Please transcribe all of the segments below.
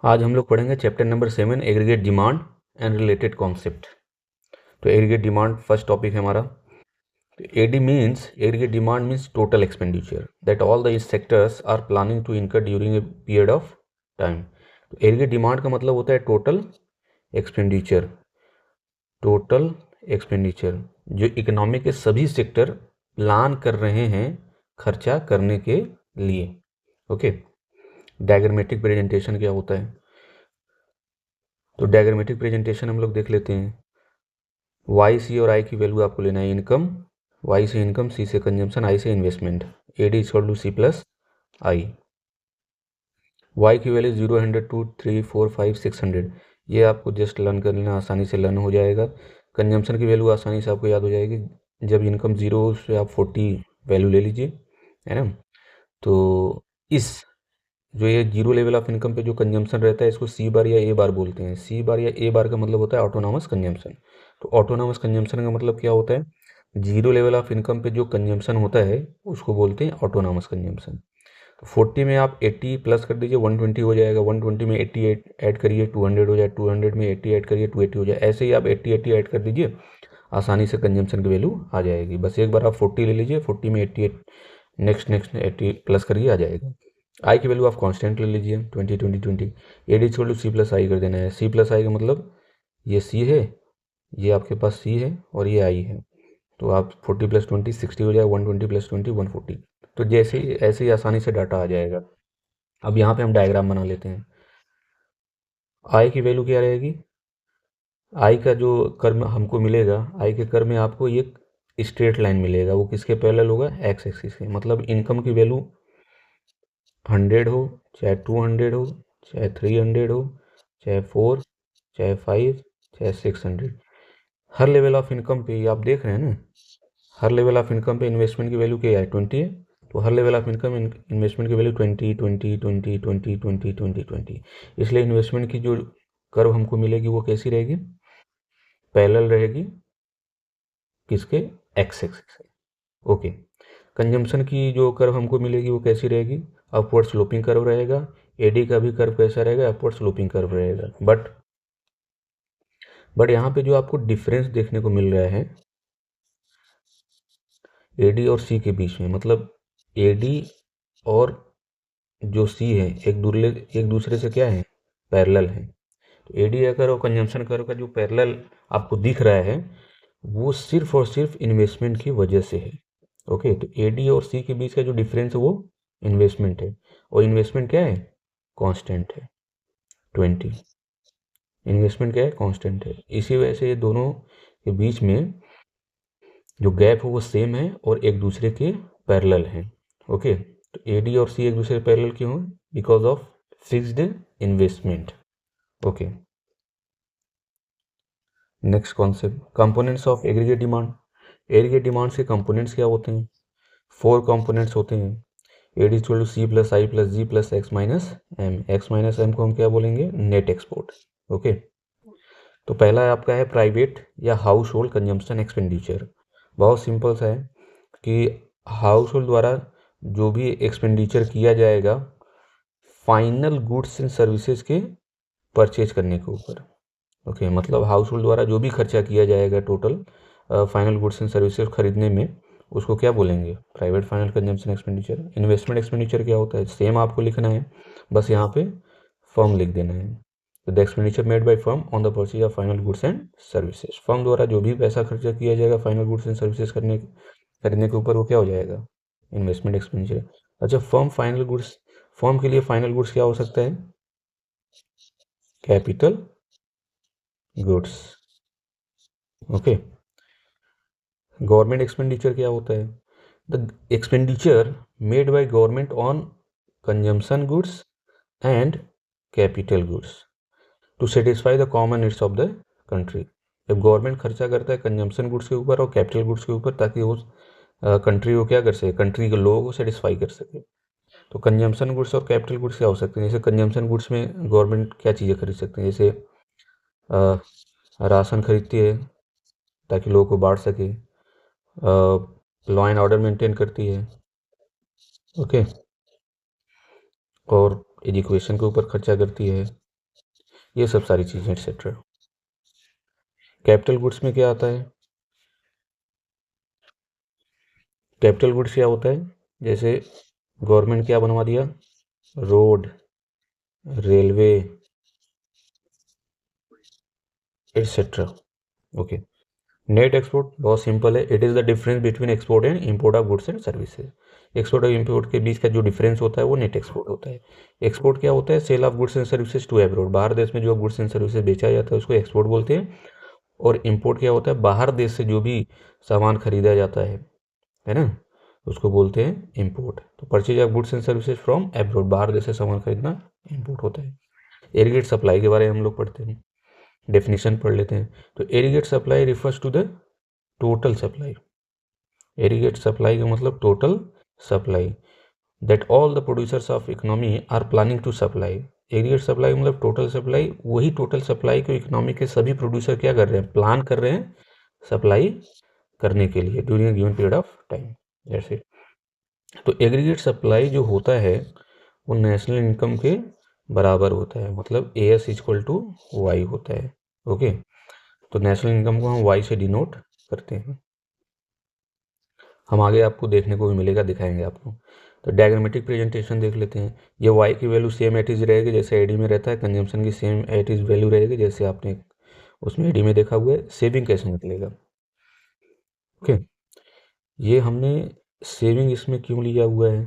आज हम लोग पढ़ेंगे chapter number 7 aggregate demand and related concept. तो एग्रीगेट डिमांड फर्स्ट टॉपिक है हमारा। AD means aggregate demand means total expenditure that all the sectors are planning to incur during a period of time. तो aggregate demand का मतलब होता है total expenditure. Total expenditure जो economy के सभी सेक्टर प्लान कर रहे हैं खर्चा करने के लिए। ओके, डायग्रामेटिक प्रेजेंटेशन क्या होता है? तो डायग्रामेटिक प्रेजेंटेशन हम लोग देख लेते हैं। वाई सी और आई की वैल्यू आपको लेना है इनकम, वाई से इनकम, सी से कंजम्पशन, आई से investment. A D equal to C plus I. Y की वैल्यू 0, 100, 2, 3, 4, 5, 600। ये आपको जस्ट लर्न कर लेना, आसानी से लर्न हो जाएगा। कंजम्पशन की वैल्यू आसानी से आपको याद हो जाएगी। जब इनकम 0 से आप 40 वैल्यू ले लीजिए, है ना। तो इस जो ये 0 लेवल ऑफ इनकम पे जो कंजम्पशन रहता है इसको सी बार या ए बार बोलते हैं। सी बार या ए बार का मतलब होता है ऑटोनॉमस कंजम्पशन। तो ऑटोनॉमस कंजम्पशन का मतलब क्या होता है? 0 लेवल ऑफ इनकम पे जो कंजम्पशन होता है उसको बोलते हैं ऑटोनॉमस कंजम्पशन। तो 40 में आप 80 प्लस कर दीजिए, 120 हो जाएगा। 120 में 80 ऐड करिए, 200 हो जाए। 200 में 80 ऐड करिए, 280 हो जाए। ऐसे ही आप 80 ऐड कर दीजिए, आसानी से कंजम्पशन की वैल्यू आ जाएगी। बस एक बार आप 40 ले लीजिए, 40 में 88 नेक्स्ट 80 प्लस करिए, आ जाएगा। आई की वैल्यू आप कांस्टेंट ले लीजिए, 20 20 20। A D equal to C plus I कर देना है। सी प्लस आई का मतलब ये सी है, ये आपके पास सी है और ये आई है। तो आप 40 प्लस 20 60 हो जाएगा। 120 प्लस 20 140। तो जैसे ही ऐसे ही आसानी से डाटा आ जाएगा। अब यहाँ पे हम डायग्राम बना लेते हैं। आई की वैल्यू क्या रहेगी? आई का जो कर्व हमको मिलेगा, आई के कर्व में आपको एक स्ट्रेट लाइन मिलेगा। वो किसके पैरेलल होगा? एक्स एक्सिस के। मतलब इनकम की वैल्यू 100 हो, चाहे 200 हो, चाहे 300 हो, चाहे 4, चाहे 5, चाहे 600। हर लेवल ऑफ इनकम पे आप देख रहे हैं ना, हर लेवल ऑफ इनकम पे इन्वेस्टमेंट की वैल्यू क्या है? 20 है। तो हर लेवल ऑफ इनकम इन्वेस्टमेंट की वैल्यू 20 20 20 20 20 20 20। इसलिए इन्वेस्टमेंट की जो कर्व हमको मिलेगी वो कैसी रहेगी? पैरेलल रहेगी किसके? एक्स एक्सिस के। ओके। कंजम्पशन की जो कर्व हमको मिलेगी वो कैसी रहेगी? अपवर्ड स्लोपिंग कर्व रहेगा। एडी का भी कर्व कैसा रहेगा? अपवर्ड स्लोपिंग कर्व रहेगा। बट यहाँ पे जो आपको डिफरेंस देखने को मिल रहा है एडी और सी के बीच में, मतलब एडी और जो सी है एक दूसरे से क्या है? पैरेलल है। तो एडी अगर और कंजम्पशन कर्व का जो पैरेलल आपको दिख रहा है वो सिर्फ और सिर्फ इन्वेस्टमेंट की वजह से है। ओके, तो एडी और सी के बीच का जो डिफरेंस है वो इन्वेस्टमेंट है। और इन्वेस्टमेंट क्या है? कांस्टेंट है, 20। इन्वेस्टमेंट क्या है? कांस्टेंट है। इसी वजह से ये दोनों के बीच में जो गैप है वो सेम है और एक दूसरे के पैरेलल है। ओके, तो एडी और सी एक दूसरे के पैरेलल क्यों है? Because of fixed investment. Okay, next concept, components of aggregate demand. Aggregate demand के कंपोनेंट्स क्या होते हैं? 4 कंपोनेंट्स होते हैं। AD equal to C plus I plus G plus X minus M. X minus M को हम क्या बोलेंगे? Net export. ओके, तो पहला आपका है प्राइवेट या हाउस होल्ड कंजम्पशन एक्सपेंडिचर। बहुत सिंपल सा है कि हाउस होल्ड द्वारा जो भी एक्सपेंडिचर किया जाएगा फाइनल गुड्स एंड सर्विसेज के परचेज करने के ऊपर। ओके, मतलब हाउस होल्ड द्वारा जो भी खर्चा किया जाएगा total final goods and services खरीदने में, उसको क्या बोलेंगे? Private final consumption expenditure. Investment expenditure क्या होता है? सेम आपको लिखना है, बस यहाँ पे फर्म लिख देना है। तो the expenditure made by firm on the purchase of final goods and services. Firm द्वारा जो भी पैसा खर्चा किया जाएगा फाइनल गुड्स एंड सर्विसेज खरीदने के ऊपर, वो क्या हो जाएगा? Investment expenditure. अच्छा, फर्म के लिए फाइनल गुड्स क्या हो सकता है? Capital goods. Okay, government expenditure क्या होता है? The expenditure made by government on consumption goods and capital goods to satisfy the common needs of the country. जब गवर्नमेंट खर्चा करता है कंजम्पशन गुड्स के ऊपर और कैपिटल गुड्स के ऊपर, ताकि वो कंट्री को क्या कर सके? कंट्री के लोगों को सेटिस्फाई कर सके। तो कंजम्पशन गुड्स और कैपिटल गुड्स क्या हो सकते हैं? जैसे कंजम्पशन गुड्स में गवर्नमेंट क्या चीज़ें खरीद सकते हैं? जैसे राशन खरीदती है ताकि लोगों को बांट सके, लॉ एंड ऑर्डर मेंटेन करती है। ओके, और एजुकेशन के ऊपर खर्चा करती है, ये सब सारी चीज़ें एक्सेट्रा। कैपिटल गुड्स में क्या आता है? कैपिटल गुड्स क्या होता है? जैसे गवर्नमेंट क्या बनवा दिया? Road, railway etcetera. Okay. Net export बहुत सिंपल है, it is the difference between export and import of goods and services. Export और इंपोर्ट के बीच का जो डिफरेंस होता है वो नेट एक्सपोर्ट होता है। एक्सपोर्ट क्या होता है? Sale of goods and services to abroad, बाहर देश में जो गुड्स एंड सर्विसेज बेचा जाता है उसको एक्सपोर्ट बोलते हैं। और इंपोर्ट क्या होता है? बाहर देश से जो भी सामान खरीदा जाता है ना, उसको बोलते हैं इंपोर्ट। तो purchase of goods and services from abroad, बाहर देश से सामान खरीदना इंपोर्ट होता है। एग्रीगेट सप्लाई के बारे में हम लोग पढ़ते हैं, डेफिनेशन पढ़ लेते हैं। तो aggregate supply refers to the total supply. Aggregate supply का मतलब total supply, that all the producers of economy are planning to supply. Aggregate supply मतलब टोटल सप्लाई, वही टोटल सप्लाई को इकोनॉमी के सभी प्रोड्यूसर क्या कर रहे हैं? प्लान कर रहे हैं सप्लाई करने के लिए during given period of time, जैसे। तो एग्रीगेट सप्लाई जो होता है वो नेशनल इनकम के बराबर होता है, मतलब AS इक्वल टू वाई होता है। ओके, तो नेशनल इनकम को हम वाई से डिनोट करते हैं। हम आगे आपको देखने को भी मिलेगा, दिखाएंगे आपको। तो डायग्रामेटिक प्रेजेंटेशन देख लेते हैं। ये वाई की वैल्यू सेम एट इज रहेगी जैसे एडी में रहता है, कंजम्पशन की सेम एट इज वैल्यू रहेगी जैसे आपने उसमें एडी में देखा हुआ है। सेविंग कैसे निकलेगा? ओके, ये हमने सेविंग इसमें क्यों लिया हुआ है?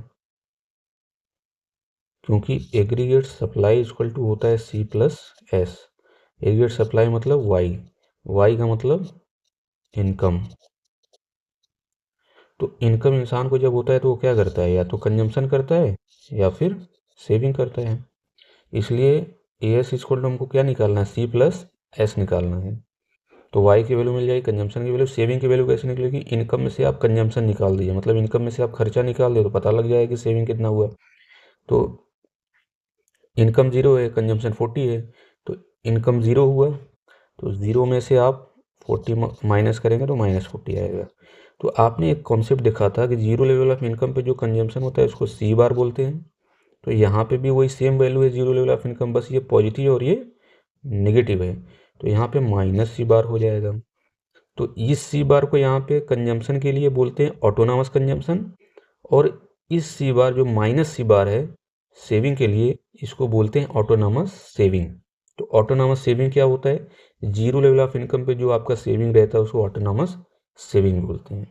क्योंकि एग्रीगेट सप्लाई इक्वल टू होता है C plus S. Aggregate supply मतलब वाई, वाई का मतलब इनकम। तो इनकम इंसान को जब होता है तो वो क्या करता है? या तो कंजम्पशन करता है या फिर सेविंग करता है। इसलिए AS इक्वल टू हमको क्या निकालना है? C प्लस एस निकालना है। तो वाई की वैल्यू मिल जाएगी, कंजम्पशन की वैल्यू। सेविंग की वैल्यू कैसे निकलेगी? इनकम में से आप कंजम्पशन निकाल दीजिए, मतलब इनकम में से आप खर्चा निकाल दिए तो पता लग जाएगा कि सेविंग कितना हुआ। तो इनकम 0 है, कंजम्पशन 40 है, तो इनकम 0 हुआ, तो 0 में से आप 40 माइनस करेंगे तो -40 आएगा। तो आपने एक कॉन्सेप्ट देखा था कि जीरो लेवल ऑफ इनकम पे जो कंजम्पशन होता है उसको C बार बोलते हैं। तो यहाँ पे भी वही सेम वैल्यू है जीरो लेवल ऑफ इनकम, बस ये पॉजिटिव और ये नेगेटिव है, तो यहाँ पे -C बार हो जाएगा। तो इस C बार को यहाँ पे कंजम्पशन के लिए बोलते हैं ऑटोनॉमस कंजम्पशन, और इस C बार जो -C बार है सेविंग के लिए, इसको बोलते हैं ऑटोनॉमस सेविंग। तो ऑटोनॉमस सेविंग क्या होता है? जीरो लेवल ऑफ इनकम पे जो आपका सेविंग रहता है उसको ऑटोनॉमस सेविंग बोलते हैं।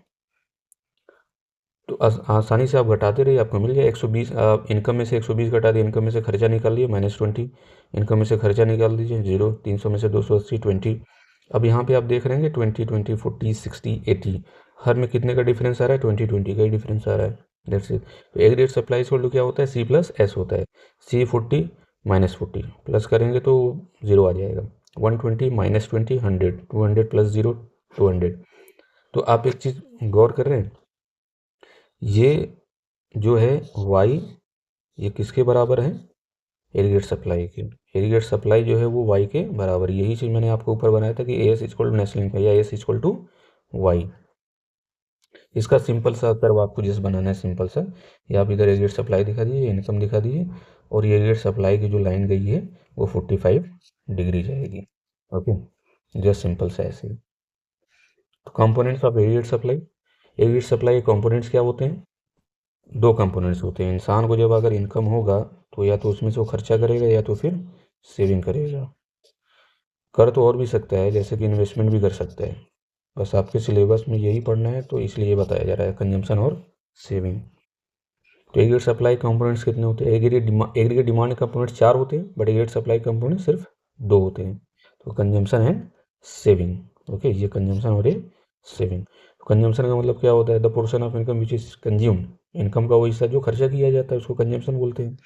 तो आसानी से आप घटाते रहिए, आपको मिल जाए 120। इनकम में से 120 घटा दिए, इनकम में से खर्चा निकाल लिए -20, इनकम में से खर्चा निकाल दीजिए 0, 300 में से 280 20। अब यहाँ पे आप देख रहे हैं 20 20 40 60 80, हर में कितने का डिफरेंस आ रहा है? 20 20 का ही डिफरेंस आ रहा है। That's it. तो एग्रीगेट सप्लाई इक्वल टू क्या होता है? C प्लस एस होता है। C 40 -40 प्लस करेंगे तो 0 आ जाएगा। 120 -20 100, 200 प्लस 0 200। तो आप एक चीज़ गौर कर रहे हैं, ये जो है y, ये किसके बराबर है? एग्रीगेट सप्लाई के। एग्रीगेट सप्लाई जो है वो y के बराबर, यही चीज़ मैंने आपको ऊपर बनाया था कि AS equal to national income या AS इक्वल टू वाई। इसका सिंपल सा कर्व आपको जैसे बनाना है, सिंपल सा, या आप इधर एग्रीगेट सप्लाई दिखा दीजिए, इनकम दिखा दीजिए, और ये एग्रीगेट सप्लाई की जो लाइन गई है वो 45 डिग्री जाएगी। ओके, जस्ट सिंपल सा ऐसे। तो components of aggregate supply. Aggregate supply के कंपोनेंट्स क्या होते हैं? 2 कंपोनेंट्स होते हैं। इंसान को जब अगर इनकम होगा तो या तो उसमें से वो खर्चा करेगा या तो फिर सेविंग करेगा। कर तो और भी सकता है, जैसे कि इन्वेस्टमेंट भी कर सकता है, बस आपके सिलेबस में यही पढ़ना है तो इसलिए बताया जा रहा है, कंजम्पशन और सेविंग। तो एग्रीगेट सप्लाई कंपोनेंट्स कितने होते हैं? एग्रीगेट डिमांड कंपोनेंट्स 4 होते हैं, बट एग्रीगेट सप्लाई कंपोनेंट सिर्फ 2 होते हैं। तो कंजम्पशन एंड सेविंग। ओके, ये कंजम्पशन और ये सेविंग। कंजम्पशन का मतलब क्या होता है? The portion of income which is consumed, income का वो हिस्सा जो खर्चा किया जाता है उसको कंजम्पशन बोलते हैं।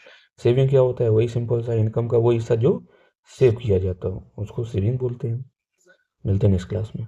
सेविंग क्या होता है? वही सिंपल सा, इनकम का वो हिस्सा जो सेव किया जाता हो उसको सेविंग बोलते हैं। मिलते हैं नेक्स्ट क्लास में।